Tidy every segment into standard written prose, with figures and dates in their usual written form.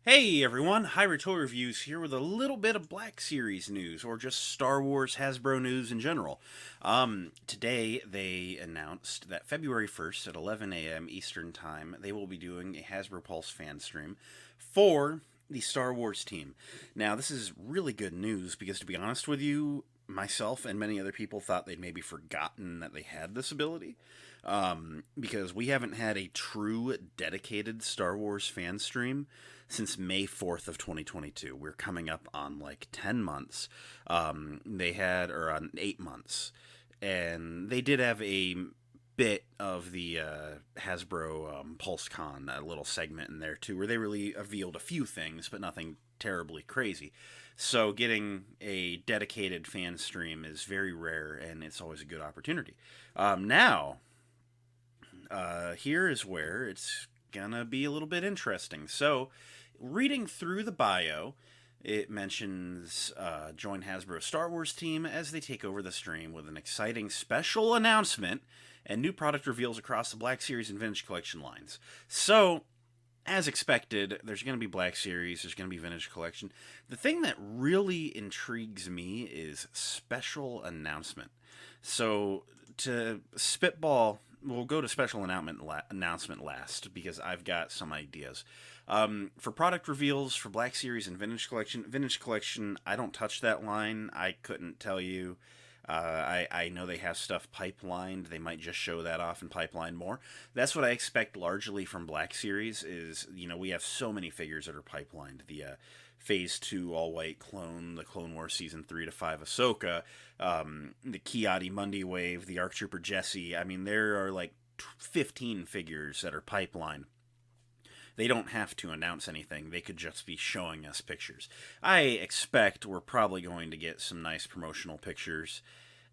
Hey everyone, Hybrid Toy Reviews here with a little bit of Black Series news, or just Star Wars Hasbro news in general. Today they announced that February 1st at 11 a.m. Eastern Time, they will be doing a HasbroPulse fan stream for the Star Wars team. Now, this is really good news because, to be honest with you, myself and many other people thought they'd maybe forgotten that they had this ability. Because we haven't had a true dedicated Star Wars fan stream since May 4th of 2022. We're coming up on like 10 months. Or on 8 months. And they did have a bit of the Hasbro Pulse Con, a little segment in there too, where they really revealed a few things, but nothing terribly crazy. So getting a dedicated fan stream is very rare, and it's always a good opportunity. Here is where it's gonna be a little bit interesting. So, reading through the bio, it mentions join Hasbro Star Wars team as they take over the stream with an exciting special announcement and new product reveals across the Black Series and Vintage Collection lines. So, as expected, there's going to be Black Series, there's going to be Vintage Collection. The thing that really intrigues me is special announcement. So, to spitball, we'll go to special announcement last because I've got some ideas. For product reveals for Black Series and Vintage Collection, I don't touch that line. I couldn't tell you. I know they have stuff pipelined. They might just show that off and pipeline more. That's what I expect largely from Black Series. We have so many figures that are pipelined. The Phase 2 all white clone, the Clone Wars Season 3 to 5 Ahsoka, the Ki-Adi-Mundi wave, the ARC Trooper Jesse. I mean, there are like 15 figures that are pipeline. They don't have to announce anything. They could just be showing us pictures. I expect we're probably going to get some nice promotional pictures,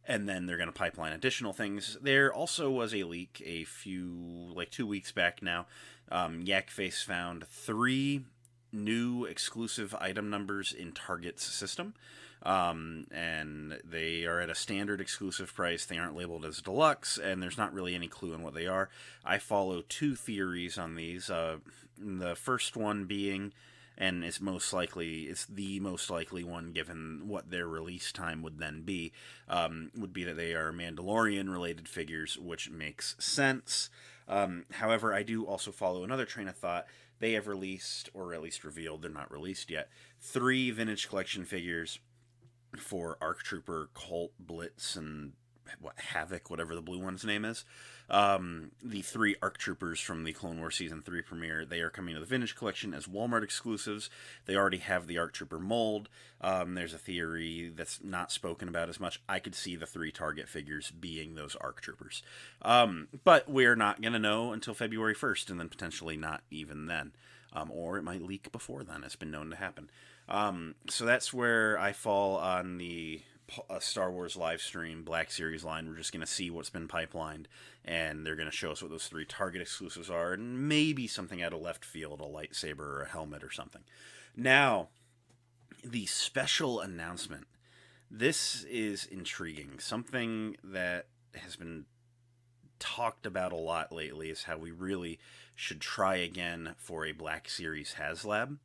and then they're going to pipeline additional things. There also was a leak like 2 weeks back now. Yak Face found 3 new exclusive item numbers in Target's system. And they are at a standard exclusive price. They aren't labeled as deluxe, and there's not really any clue on what they are. I follow 2 theories on these. The first one being, and it's the most likely one given what their release time would then be, would be that they are Mandalorian related figures, which makes sense. However, I do also follow another train of thought. They have released, or at least revealed, they're not released yet, 3 Vintage Collection figures for ARC Trooper, Colt, Blitz, and Havoc, whatever the blue one's name is. The 3 ARC Troopers from the Clone Wars Season 3 premiere, they are coming to the Vintage Collection as Walmart exclusives. They already have the ARC Trooper mold. There's a theory that's not spoken about as much. I could see the 3 Target figures being those ARC Troopers. But we're not going to know until February 1st, and then potentially not even then. Or it might leak before then. It's been known to happen. So that's where I fall on the Star Wars live stream Black Series line. We're just going to see what's been pipelined, and they're going to show us what those 3 Target exclusives are, and maybe something out of left field, a lightsaber or a helmet or something. Now, the special announcement. This is intriguing. Something that has been talked about a lot lately is how we really should try again for a Black Series HasLab.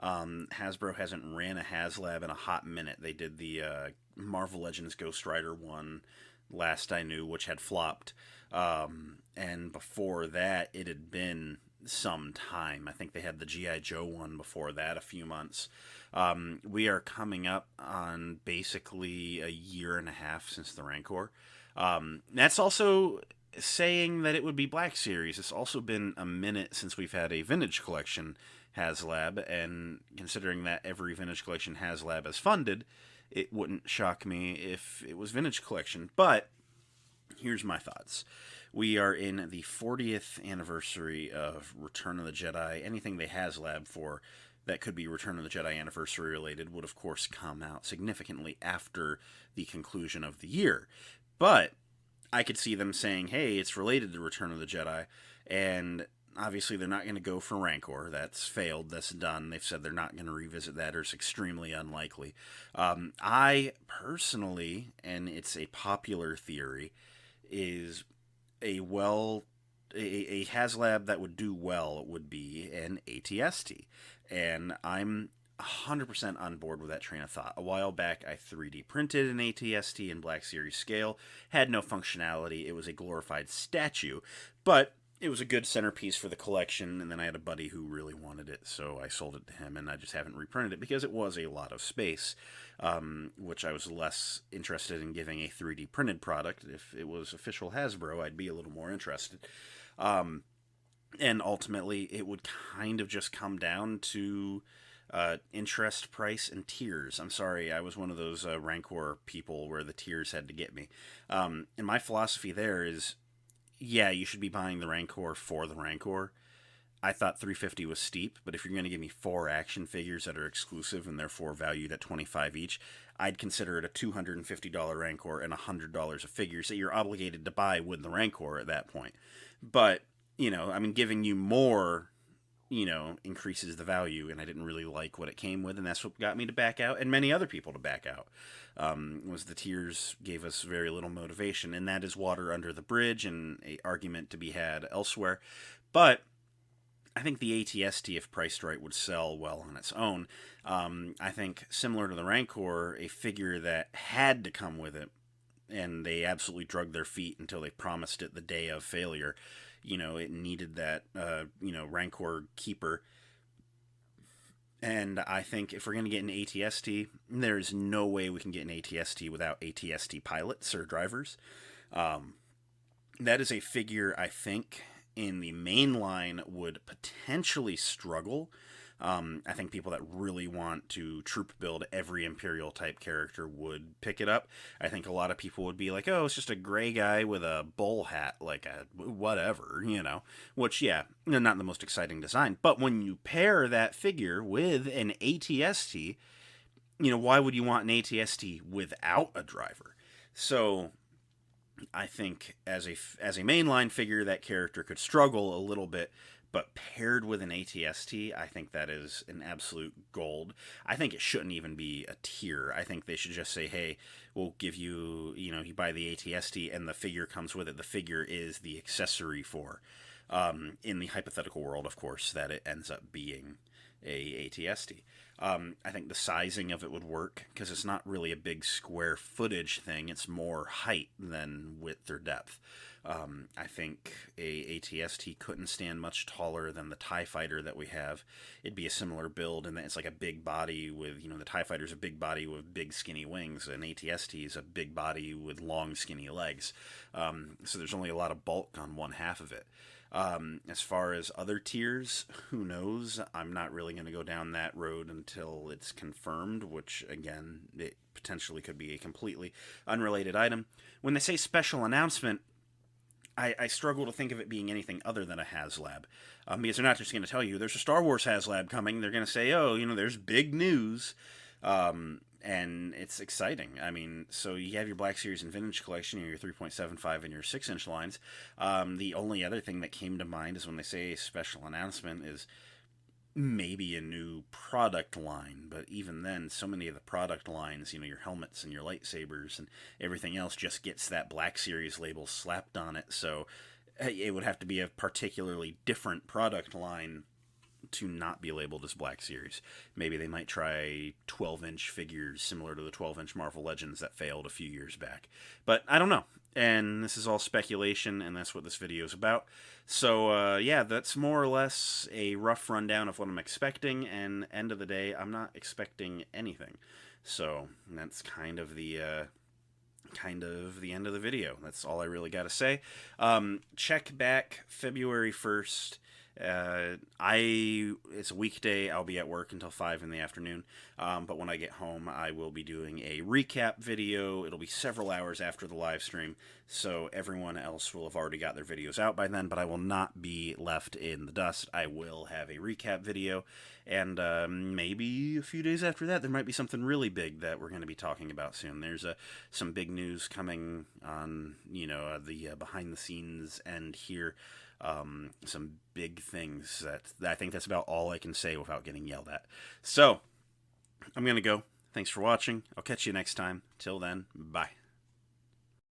Hasbro hasn't ran a HasLab in a hot minute. They did the Marvel Legends Ghost Rider one last I knew, which had flopped. And before that, it had been some time. I think they had the G.I. Joe one before that, a few months. We are coming up on basically a year and a half since the Rancor. That's also saying that it would be Black Series. It's also been a minute since we've had a Vintage Collection HasLab, and considering that every Vintage Collection HasLab is funded, it wouldn't shock me if it was Vintage Collection. But here's my thoughts. We are in the 40th anniversary of Return of the Jedi. Anything they HasLab for that could be Return of the Jedi anniversary related would, of course, come out significantly after the conclusion of the year. But I could see them saying, hey, it's related to Return of the Jedi, and obviously they're not going to go for Rancor. That's failed. That's done. They've said they're not going to revisit that, or it's extremely unlikely. I personally, and it's a popular theory, is a well a HasLab that would do well would be an ATST. And I'm 100% on board with that train of thought. A while back, I 3D printed an ATST in Black Series scale. Had no functionality. It was a glorified statue, but it was a good centerpiece for the collection, and then I had a buddy who really wanted it, so I sold it to him, and I just haven't reprinted it because it was a lot of space, which I was less interested in giving a 3D printed product. If it was official Hasbro, I'd be a little more interested. And ultimately, it would kind of just come down to interest, price, and tiers. I'm sorry, I was one of those Rancor people where the tiers had to get me. And my philosophy there is, yeah, you should be buying the Rancor for the Rancor. I thought $350 was steep, but if you're going to give me 4 action figures that are exclusive and therefore valued at $25 each, I'd consider it a $250 Rancor and $100 of figures that you're obligated to buy with the Rancor at that point. But, giving you more, increases the value, and I didn't really like what it came with, and that's what got me to back out, and many other people to back out. Was the tiers gave us very little motivation, and that is water under the bridge and a argument to be had elsewhere. But I think the ATST, if priced right, would sell well on its own. I think similar to the Rancor, a figure that had to come with it, and they absolutely drug their feet until they promised it the day of failure. It needed that, Rancor keeper. And I think if we're going to get an ATST, there's no way we can get an ATST without ATST pilots or drivers. That is a figure I think in the main line would potentially struggle. I think people that really want to troop build every Imperial type character would pick it up. I think a lot of people would be like, oh, it's just a gray guy with a bull hat, like a whatever, which, yeah, not the most exciting design. But when you pair that figure with an ATST, why would you want an ATST without a driver? So I think as a mainline figure, that character could struggle a little bit, but paired with an ATST, I think that is an absolute gold. I think it shouldn't even be a tier. I think they should just say, hey, we'll give you, you buy the ATST and the figure comes with it. The figure is the accessory for, in the hypothetical world, of course, that it ends up being a ATST. I think the sizing of it would work because it's not really a big square footage thing. It's more height than width or depth. I think a ATST couldn't stand much taller than the TIE Fighter that we have. It'd be a similar build in that it's like a big body with, the TIE Fighter's a big body with big skinny wings. An ATST is a big body with long skinny legs. So there's only a lot of bulk on one half of it. As far as other tiers, who knows? I'm not really going to go down that road until it's confirmed, which, again, it potentially could be a completely unrelated item. When they say special announcement, I struggle to think of it being anything other than a HasLab. Because they're not just going to tell you, there's a Star Wars HasLab coming. They're going to say, oh, there's big news. And it's exciting. So you have your Black Series and Vintage collection, your 3.75 and your 6-inch lines. The only other thing that came to mind is when they say a special announcement is maybe a new product line, but even then, so many of the product lines, your helmets and your lightsabers and everything else just gets that Black Series label slapped on it, so it would have to be a particularly different product line to not be labeled as Black Series. Maybe they might try 12-inch figures similar to the 12-inch Marvel Legends that failed a few years back. But I don't know. And this is all speculation, and that's what this video is about. So, yeah, that's more or less a rough rundown of what I'm expecting, and end of the day, I'm not expecting anything. So, that's kind of the end of the video. That's all I really got to say. Check back February 1st. It's a weekday. I'll be at work until 5 in the afternoon. But when I get home, I will be doing a recap video. It'll be several hours after the live stream, so everyone else will have already got their videos out by then, but I will not be left in the dust. I will have a recap video, and maybe a few days after that, there might be something really big that we're going to be talking about soon. There's some big news coming on, the behind-the-scenes end here. Some big things that I think that's about all I can say without getting yelled at. So, I'm going to go. Thanks for watching. I'll catch you next time. Till then, bye.